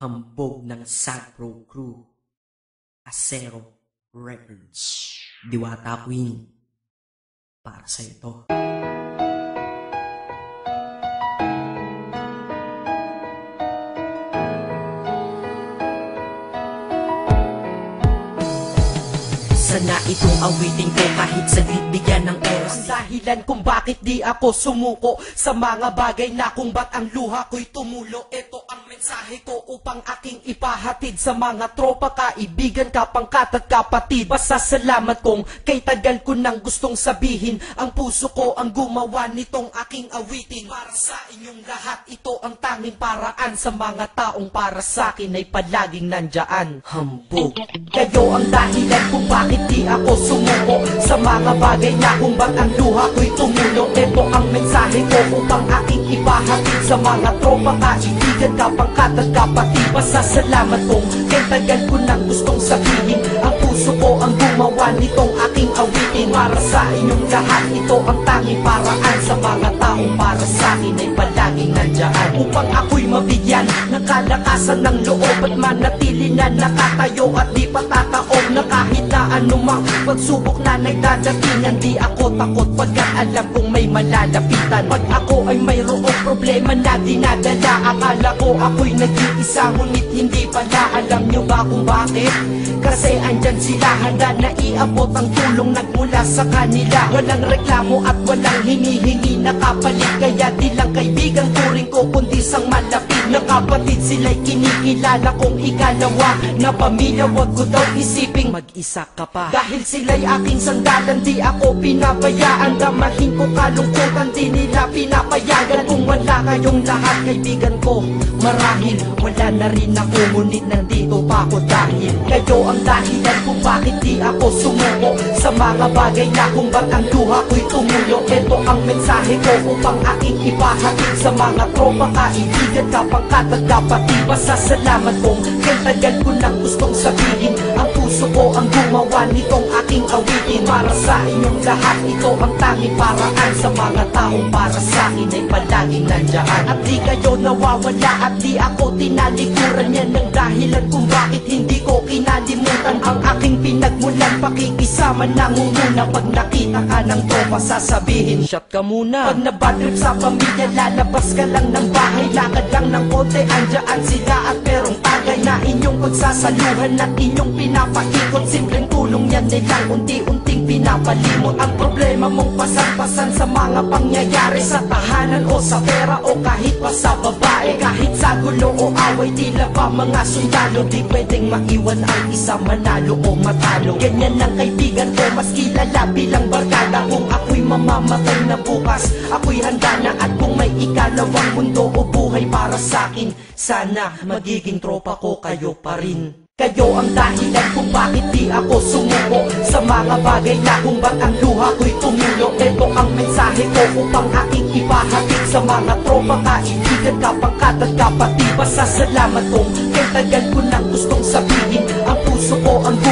Hambog ng Sagpro Crew, Acero Records, Diwata Queen, para sa ito. Sana itong awitin ko kahit saglit bigyan ng oras. Ang dahilan kung bakit di ako sumuko sa mga bagay na kung ba't ang luha ko'y tumulo. Ito ang mensahe ko upang aking ipahatid sa mga tropa, kaibigan, kapangkat at kapatid. Pasasalamat kong kay tagal ko nang gustong sabihin. Ang puso ko ang gumawa nitong aking awitin. Para sa inyong lahat, ito ang tanging paraan. Sa mga taong para sa'kin ay palaging nandyan. Hambog. Kayo ang dahilan kung bakit di ako sumuko sa mga bagay na kung ba't ang luha ko'y tumulo. Ito ang mensahe ko upang aking ipahatid sa mga tropa, kaibigan, kapangkat at kapatid. Pasasalamat kong kay tagal ko nang gustong sabihin. Ang puso ko ang gumawa nitong aking awitin. Para sa inyong lahat, ito ang tanging paraan. Sa mga taong para sa'kin ay palaging nandyan. Upang ako'y mabigyan ng kalakasan ng loob at manatili na nakatayo at di patataob na kahit na anumang pagsubok na nagdadatingan. Di ako takot pagkat alam kong may malalapitan. Pag ako ay mayroong problema na dinadala, akala ko ako'y nag-iisa, ngunit hindi pala. Alam nyo ba kung bakit? Kasi andyan sila, handa na iabot ang tulong nagmula sa kanila. Walang reklamo at walang hinihingi na kapalit. Kaya di lang kaibigan turing ko kundi sang malapit na kapatid. Sila'y kinikilala kong ikalawa na pamilya. Wag ko daw isiping mag-isa ka pa. Dahil sila'y aking sandalan, di ako pinabayaan. Damahin ko kalungkutan, di nila pinapayagan. Kung wala kayong lahat kaibigan ko, marahil wala na rin ako. Ngunit nandito pa ako dahil kayo ang dahilan kung bakit di ako sumuko sa mga bagay na kung ba't ang luha ko'y tumulo. Ito ang mensahe ko upang aking ipahatid sa mga tropa, kaibigan, kapangkat at kapatid. Pasasalamat kong kay tagal ko nang gustong sabihin. Ang puso ko ang gumawa nitong aking awitin. Para sa inyong lahat, ito ang tanging paraan. Sa mga taong para sa'kin ay palaging nandyan. At di kayo nawawala at di ako tinalikuran. Yan ang dahilan kung bakit hindi ko kinalimutan ang aking pinagmulan. Pakikisama nangunguna. Pag nakita ka ng tropa sasabihin, shot ka muna. Pag nabadrip sa pamilya, lalabas ka lang ng bahay. Lakad lang ng konti, andyan sila at merong tagay na inyong pagsasaluhan at inyong pinapaikot. Simpleng tulong yan nilang unti-unting pinapalimot. Ang problema mong pasan-pasan sa mga pangyayari sa tahanan o sa pera o kahit pa sa babae. Kahit sa gulo o away, tila ba mga sundalo, di pwedeng maiwan ang isa manalo o matalo. Ganyan ang kaibigan ko, mas kilala bilang barkada. Kung ako'y mamamatay na bukas, ako'y handa na. At kung may ikalawang mundo o buhay para sa'kin, sana magiging tropa ko kayo pa rin. Kayo ang dahilan kung bakit di ako sumuko sa mga bagay na kung ba't ang luha ko'y tumulo. Ito ang mensahe ko upang aking ipahatid sa mga tropa, kaibigan, kapangkat at kapatid. Pasasalamat kong kay tagal ko nang